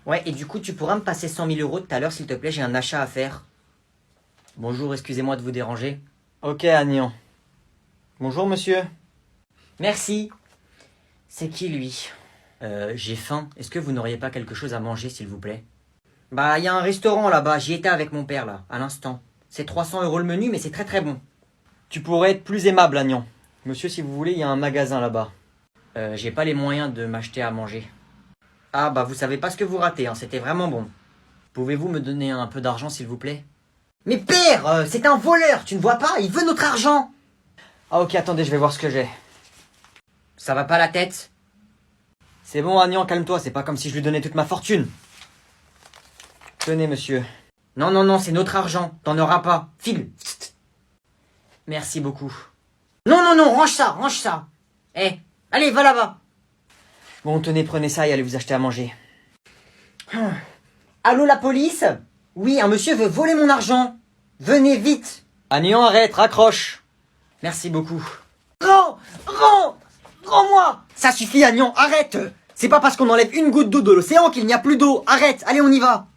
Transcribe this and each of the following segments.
Ouais, et du coup, tu pourras me passer 100 000 euros tout à l'heure, s'il te plaît, j'ai un achat à faire. Bonjour, excusez-moi de vous déranger. Ok, Agnan. Bonjour, monsieur. Merci. C'est qui, lui? J'ai faim. Est-ce que vous n'auriez pas quelque chose à manger, s'il vous plaît? Bah, il y a un restaurant là-bas. J'y étais avec mon père, là, à l'instant. C'est 300 euros le menu, mais c'est très très bon. Tu pourrais être plus aimable, Agnan. Monsieur, si vous voulez, il y a un magasin là-bas. J'ai pas les moyens de m'acheter à manger. Ah, bah, vous savez pas ce que vous ratez, hein. C'était vraiment bon. Pouvez-vous me donner un peu d'argent, s'il vous plaît? Mais père, c'est un voleur, tu ne vois pas? Il veut notre argent. Ah ok, attendez, je vais voir ce que j'ai. Ça va pas la tête? C'est bon, Agnan, calme-toi, c'est pas comme si je lui donnais toute ma fortune. Tenez, monsieur. Non, non, non, c'est notre argent, t'en auras pas. File. Merci beaucoup. Non, non, non, range ça. Eh, allez, va là-bas. Bon, tenez, prenez ça et allez vous acheter à manger. Allô, la police? Oui, un monsieur veut voler mon argent. Venez vite. Agnan, arrête, raccroche. Merci beaucoup. Rends-moi. Ça suffit, Agnan, arrête. C'est pas parce qu'on enlève une goutte d'eau de l'océan qu'il n'y a plus d'eau. Arrête, allez, on y va.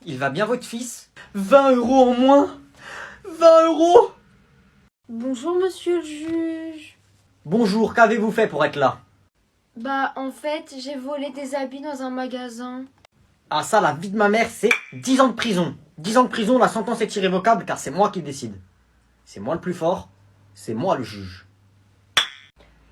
Il va bien votre fils? 20 euros en moins? 20 euros? Bonjour monsieur le juge. Bonjour, qu'avez-vous fait pour être là? Bah en fait j'ai volé des habits dans un magasin. Ah ça, la vie de ma mère, c'est 10 ans de prison. 10 ans de prison, la sentence est irrévocable car c'est moi qui décide. C'est moi le plus fort, c'est moi le juge.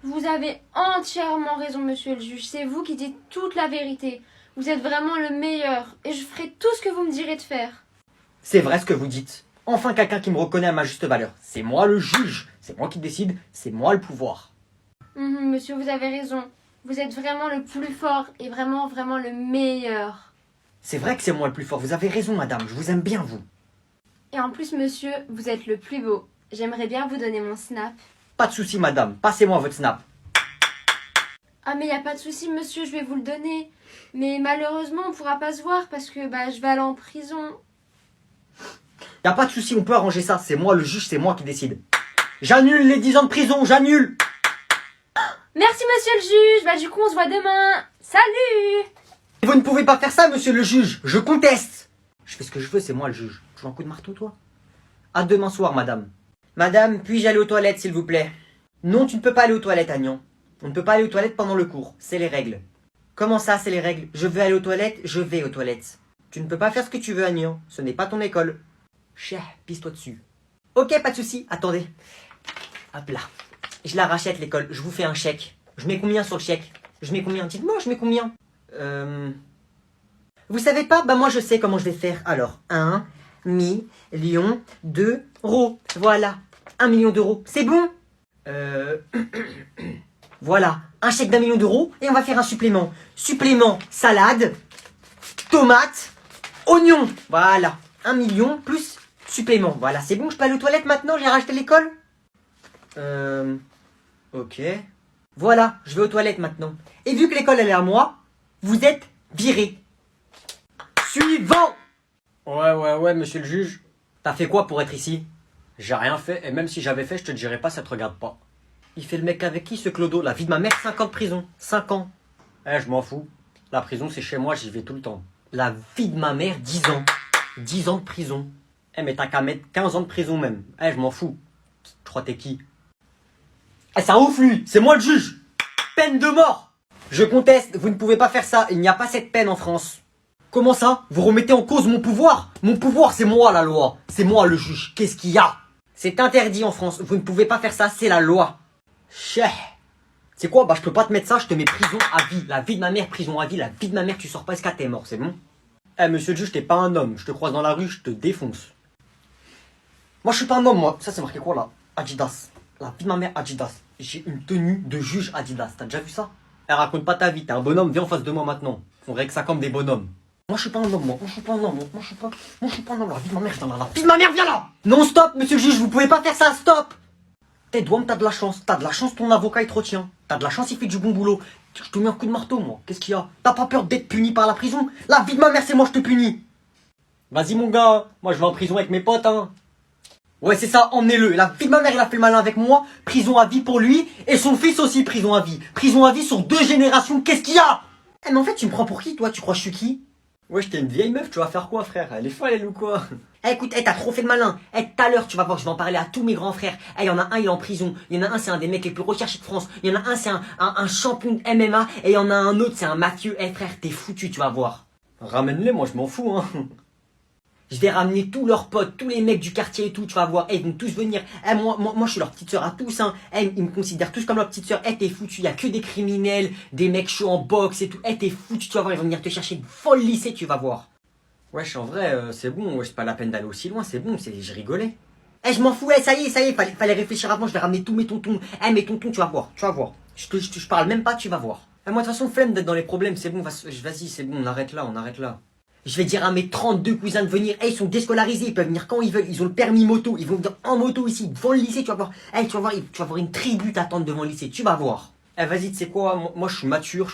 Vous avez entièrement raison monsieur le juge. C'est vous qui dites toute la vérité. Vous êtes vraiment le meilleur et je ferai tout ce que vous me direz de faire. C'est vrai ce que vous dites. Enfin quelqu'un qui me reconnaît à ma juste valeur. C'est moi le juge, c'est moi qui décide, c'est moi le pouvoir. Monsieur, vous avez raison. Vous êtes vraiment le plus fort et vraiment, vraiment le meilleur. C'est vrai que c'est moi le plus fort, vous avez raison madame, je vous aime bien vous. Et en plus monsieur, vous êtes le plus beau. J'aimerais bien vous donner mon snap. Pas de souci madame, passez-moi votre snap. Ah mais y a pas de souci monsieur, je vais vous le donner. Mais malheureusement on pourra pas se voir parce que je vais aller en prison. Y a pas de souci, on peut arranger ça, c'est moi le juge, c'est moi qui décide. J'annule les 10 ans de prison, j'annule. Merci monsieur le juge, du coup on se voit demain. Salut! Vous ne pouvez pas faire ça monsieur le juge, je conteste. Je fais ce que je veux, c'est moi le juge. Tu veux un coup de marteau toi? À demain soir madame. Madame, puis-je aller aux toilettes s'il vous plaît? Non, tu ne peux pas aller aux toilettes Agnan. On ne peut pas aller aux toilettes pendant le cours, c'est les règles. Comment ça, c'est les règles? Je veux aller aux toilettes, je vais aux toilettes. Tu ne peux pas faire ce que tu veux Agnan, ce n'est pas ton école. Chef, pisse-toi dessus. Ok, pas de souci, attendez. Hop là. Je la rachète l'école, je vous fais un chèque. Je mets combien sur le chèque? Je mets combien? Dites-moi, je mets combien? Vous savez pas? Moi je sais comment je vais faire. Alors, 1 million d'euros. Voilà, 1 million d'euros. C'est bon? Voilà, un chèque d'1 million d'euros et on va faire un supplément. Supplément, salade, tomate, oignon. Voilà, 1 million plus supplément. Voilà, c'est bon, je peux aller aux toilettes maintenant? J'ai racheté l'école? Ok. Voilà, je vais aux toilettes maintenant. Et vu que l'école elle est à moi, vous êtes viré. Suivant! Ouais, monsieur le juge. T'as fait quoi pour être ici? J'ai rien fait, et même si j'avais fait, je te dirais pas, ça te regarde pas. Il fait le mec avec qui ce clodo? La vie de ma mère, 5 ans de prison. 5 ans. Je m'en fous. La prison, c'est chez moi, j'y vais tout le temps. La vie de ma mère, 10 ans. 10 ans de prison. Mais t'as qu'à mettre 15 ans de prison même. Je m'en fous. Je crois t'es qui? C'est un ouf lui, c'est moi le juge. Peine de mort. Je conteste, vous ne pouvez pas faire ça, il n'y a pas cette peine en France. Comment ça? Vous remettez en cause mon pouvoir? Mon pouvoir, c'est moi la loi. C'est moi le juge, qu'est-ce qu'il y a? C'est interdit en France, vous ne pouvez pas faire ça, c'est la loi. Chais. C'est quoi? Je peux pas te mettre ça, je te mets prison à vie. La vie de ma mère, prison à vie, la vie de ma mère, tu sors pas jusqu'à t'es mort, c'est bon? Monsieur le juge, t'es pas un homme, je te croise dans la rue, je te défonce. Moi je suis pas un homme, moi. Ça c'est marqué quoi là? Adidas. La vie de ma mère, Adidas. J'ai une tenue de juge Adidas, t'as déjà vu ça? Raconte pas ta vie, t'es un bonhomme, viens en face de moi maintenant. On règle ça comme des bonhommes. Moi je suis pas un homme, moi je suis pas un homme, moi je suis pas un homme, la vie de ma mère, viens là, la vie de ma mère, viens là! Non stop, monsieur le juge, vous pouvez pas faire ça, stop! T'es douane, t'as de la chance, ton avocat il te retient. T'as de la chance, il fait du bon boulot. Je te mets un coup de marteau, moi, qu'est-ce qu'il y a? T'as pas peur d'être puni par la prison? La vie de ma mère, c'est moi, je te punis! Vas-y mon gars, moi je vais en prison avec mes potes, hein. Ouais, c'est ça, emmenez-le. La vie de ma mère, il a fait le malin avec moi. Prison à vie pour lui. Et son fils aussi, prison à vie. Prison à vie sur 2 générations. Qu'est-ce qu'il y a? Eh, mais en fait, tu me prends pour qui, toi? Tu crois que je suis qui? Wesh, t'es une vieille meuf, tu vas faire quoi, frère? Elle est folle, elle ou quoi? Eh, écoute, t'as trop fait le malin. Tout à l'heure, tu vas voir, je vais en parler à tous mes grands frères. Il y en a un, il est en prison. Il y en a un, c'est un des mecs les plus recherchés de France. Il y en a un, c'est un champion de MMA. Et il y en a un autre, c'est un mafieux. Eh, frère, t'es foutu, tu vas voir. Ramène-les, moi, je m'en fous, hein. Je vais ramener tous leurs potes, tous les mecs du quartier et tout, tu vas voir. Ils vont tous venir. Moi, je suis leur petite sœur à tous, hein. Ils me considèrent tous comme leur petite sœur. T'es foutu, il y a que des criminels, des mecs chauds en boxe et tout. T'es foutu, tu vas voir, ils vont venir te chercher une folle lycée, tu vas voir. Wesh, en vrai, c'est bon, wesh, pas la peine d'aller aussi loin, c'est bon, je rigolais. Je m'en fous, ça y est, fallait réfléchir avant, je vais ramener tous mes tontons. Mes tontons, tu vas voir. Je parle même pas, tu vas voir. Moi, de toute façon, flemme d'être dans les problèmes, c'est bon, vas-y, c'est bon, on arrête là. Je vais dire à mes 32 cousins de venir. Ils sont déscolarisés, ils peuvent venir quand ils veulent. Ils ont le permis moto. Ils vont venir en moto ici, devant le lycée. Tu vas voir. Tu vas voir une tribu t'attendre devant le lycée. Tu vas voir. Vas-y, tu sais quoi? Moi, je suis mature.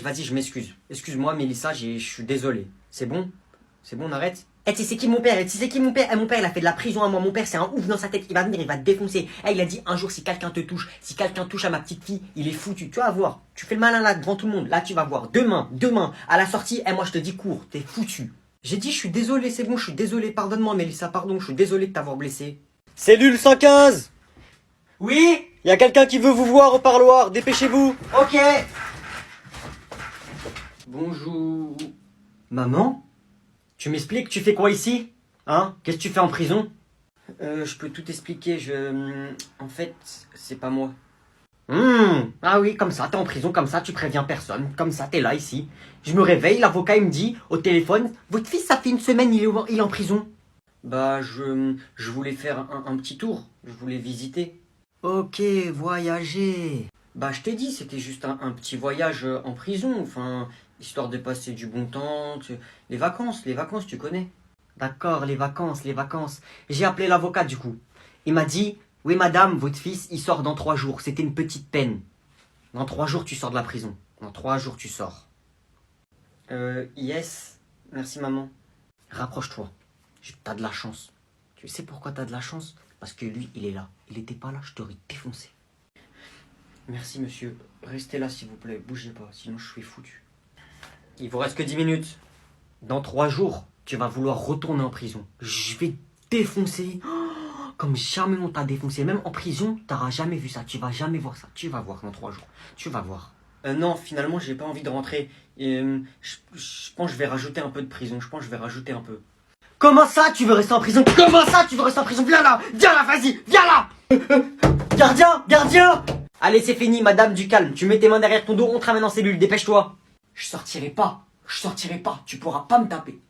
Vas-y, je m'excuse. Excuse-moi, Mélissa, je suis désolé. C'est bon? On arrête? Tu sais c'est qui mon père? Mon père, il a fait de la prison à moi. Mon père, c'est un ouf dans sa tête. Il va venir, il va te défoncer. Il a dit un jour, si quelqu'un te touche, si quelqu'un touche à ma petite fille, il est foutu. Tu vas voir. Tu fais le malin là devant tout le monde. Là, tu vas voir. Demain, à la sortie, moi, je te dis cours. T'es foutu. J'ai dit, je suis désolé, c'est bon, je suis désolé. Pardonne-moi, Mélissa, pardon. Je suis désolé de t'avoir blessé. Cellule 115. Oui? Il y a quelqu'un qui veut vous voir au parloir. Dépêchez-vous. Ok. Bonjour. Maman? Tu m'expliques, tu fais quoi ici? Hein? Qu'est-ce que tu fais en prison? Je peux tout expliquer, En fait, c'est pas moi. Ah oui, comme ça, t'es en prison, comme ça, tu préviens personne. Comme ça, t'es là, ici. Je me réveille, l'avocat, il me dit, au téléphone, votre fils, ça fait une semaine, il est en prison. Bah, je voulais faire un petit tour. Je voulais visiter. Ok, voyager. Bah, je t'ai dit, c'était juste un petit voyage en prison. Enfin, histoire de passer du bon temps. Les vacances, tu connais. D'accord, les vacances. J'ai appelé l'avocat du coup. Il m'a dit, oui madame, votre fils, il sort dans 3 jours. C'était une petite peine. Dans 3 jours, tu sors de la prison. Dans 3 jours, tu sors. Yes. Merci maman. Rapproche-toi. T'as de la chance. Tu sais pourquoi t'as de la chance? Parce que lui, il est là. Il était pas là, je t'aurais défoncé. Merci monsieur. Restez là s'il vous plaît. Bougez pas, sinon je suis foutu. Il vous reste que 10 minutes. Dans 3 jours, tu vas vouloir retourner en prison. Je vais te défoncer. Comme jamais on t'a défoncé. Même en prison, t'auras jamais vu ça. Tu vas jamais voir ça. Tu vas voir dans 3 jours. Tu vas voir. Non, finalement, j'ai pas envie de rentrer. Je pense que je vais rajouter un peu de prison. Comment ça, tu veux rester en prison? Viens là, vas-y, viens là. Gardien. Allez, c'est fini, madame, du calme. Tu mets tes mains derrière ton dos, on te ramène en cellule. Dépêche-toi. Je sortirai pas. Tu pourras pas me taper.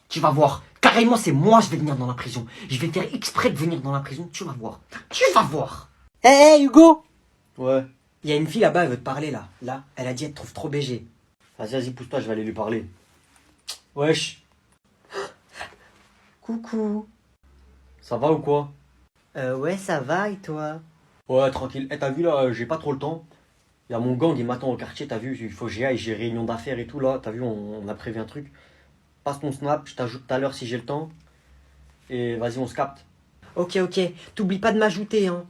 Tu vas voir. Carrément, c'est moi, je vais venir dans la prison. Je vais faire exprès de venir dans la prison. Tu vas voir. Hé, Hugo. Ouais. Il y a une fille là-bas, elle veut te parler là. Là, elle a dit elle te trouve trop BG. Vas-y, pousse-toi, je vais aller lui parler. Wesh. Coucou. Ça va ou quoi? Ouais, ça va et toi? Ouais, tranquille. T'as vu là, j'ai pas trop le temps. Il y a mon gang, il m'attend au quartier, t'as vu, il faut que j'y aille, j'ai réunion d'affaires et tout là. T'as vu, on a prévu un truc. Passe ton snap, je t'ajoute tout à l'heure si j'ai le temps. Et vas-y, on se capte. Ok, t'oublies pas de m'ajouter, hein.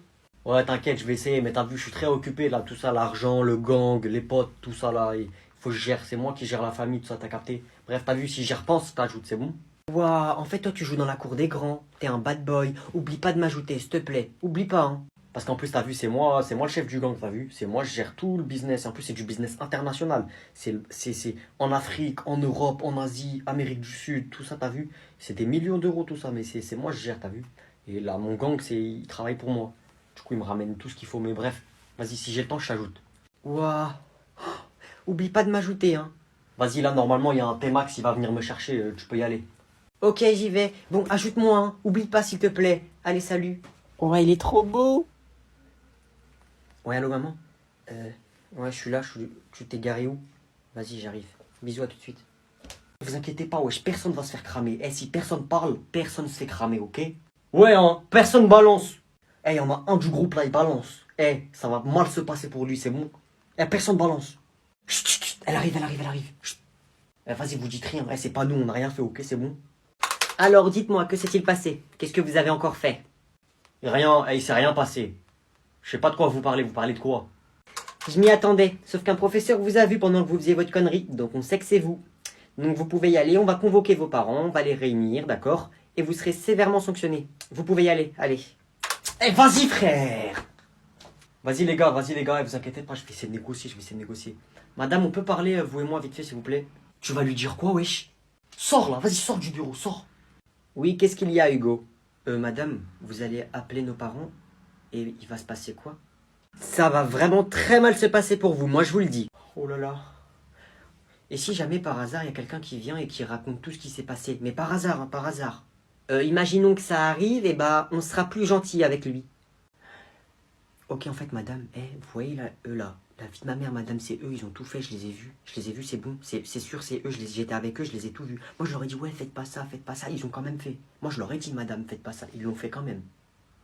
Ouais, t'inquiète, je vais essayer, mais t'as vu, je suis très occupé là, tout ça, l'argent, le gang, les potes, tout ça là. Il faut que je gère, c'est moi qui gère la famille, tout ça, t'as capté. Bref, t'as vu, si j'y repense, t'ajoutes, c'est bon? Waouh, en fait, toi, tu joues dans la cour des grands. T'es un bad boy. Oublie pas de m'ajouter, s'il te plaît. Oublie pas, hein. Parce qu'en plus, t'as vu, c'est moi le chef du gang, t'as vu? C'est moi, je gère tout le business. En plus, c'est du business international. C'est en Afrique, en Europe, en Asie, Amérique du Sud, tout ça, t'as vu? C'est des millions d'euros, tout ça, mais c'est moi, je gère, t'as vu? Et là, mon gang, il travaille pour moi. Du coup, il me ramène tout ce qu'il faut, mais bref. Vas-y, si j'ai le temps, je t'ajoute. Waouh. Oublie pas de m'ajouter, hein. Vas-y, là, normalement, il y a un T-Max, il va venir me chercher, tu peux y aller. Ok, j'y vais. Bon, ajoute-moi, hein. Oublie pas, s'il te plaît. Allez, salut. Ouais, il est trop beau. Ouais, allô, maman? Ouais, je suis là. Tu t'es garé où? Vas-y, j'arrive. Bisous, à tout de suite. Ne vous inquiétez pas, wesh, personne va se faire cramer. Si personne parle, personne se fait cramer, ok? Ouais, hein, personne balance. Il y en a un du groupe là, il balance. Ça va mal se passer pour lui, c'est bon? Personne balance. Chut, elle arrive. Chut. Vas-y, vous dites rien. C'est pas nous, on n'a rien fait, ok? C'est bon? Alors, dites-moi, que s'est-il passé? Qu'est-ce que vous avez encore fait? Rien, il s'est rien passé. Je sais pas de quoi vous parlez de quoi? Je m'y attendais, sauf qu'un professeur vous a vu pendant que vous faisiez votre connerie, donc on sait que c'est vous. Donc vous pouvez y aller, on va convoquer vos parents, on va les réunir, d'accord? Et vous serez sévèrement sanctionnés. Vous pouvez y aller, allez. Eh, vas-y frère! Vas-y les gars, vous inquiétez pas, je vais essayer de négocier, Madame, on peut parler, vous et moi, vite fait, s'il vous plaît? Tu vas lui dire quoi, wesh? Sors là, vas-y, sors du bureau, sors. Oui, qu'est-ce qu'il y a, Hugo? Madame, vous allez appeler nos parents et il va se passer quoi? Ça va vraiment très mal se passer pour vous, moi je vous le dis. Oh là là. Et si jamais par hasard il y a quelqu'un qui vient et qui raconte tout ce qui s'est passé, mais par hasard, par hasard. Imaginons que ça arrive, et bah on sera plus gentil avec lui. Ok, en fait, madame, vous voyez là, eux là, la vie de ma mère, madame, c'est eux, ils ont tout fait, je les ai vus, c'est bon, c'est sûr, c'est eux, j'étais avec eux, je les ai tout vus. Moi, je leur ai dit, ouais, faites pas ça, ils ont quand même fait. Moi, je leur ai dit, madame, faites pas ça, ils l'ont fait quand même.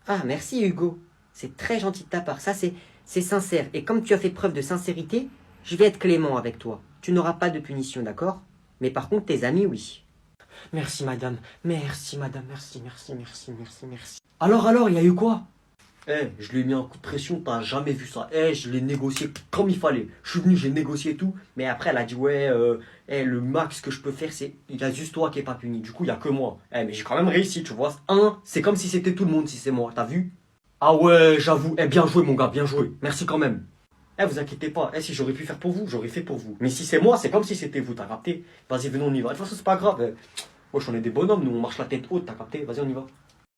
Ah, merci Hugo, c'est très gentil de ta part, ça c'est sincère. Et comme tu as fait preuve de sincérité, je vais être clément avec toi. Tu n'auras pas de punition, d'accord? Mais par contre, tes amis, oui. Merci madame, merci. Alors, il y a eu quoi? Je lui ai mis un coup de pression, t'as jamais vu ça. Je l'ai négocié comme il fallait. Je suis venu, j'ai négocié et tout. Mais après, elle a dit, ouais, le max que je peux faire, c'est. Il y a juste toi qui est pas puni. Du coup, il y a que moi. Mais j'ai quand même réussi, tu vois. C'est comme si c'était tout le monde, si c'est moi. T'as vu? Ah ouais, j'avoue. Bien joué, mon gars, bien joué. Merci quand même. Vous inquiétez pas. Si j'aurais pu faire pour vous, j'aurais fait pour vous. Mais si c'est moi, c'est comme si c'était vous, t'as capté? Vas-y, venons, on y va. De toute façon, c'est pas grave. Wesh, on est des bonhommes, nous, on marche la tête haute, t'as capté? Vas-y, on y va.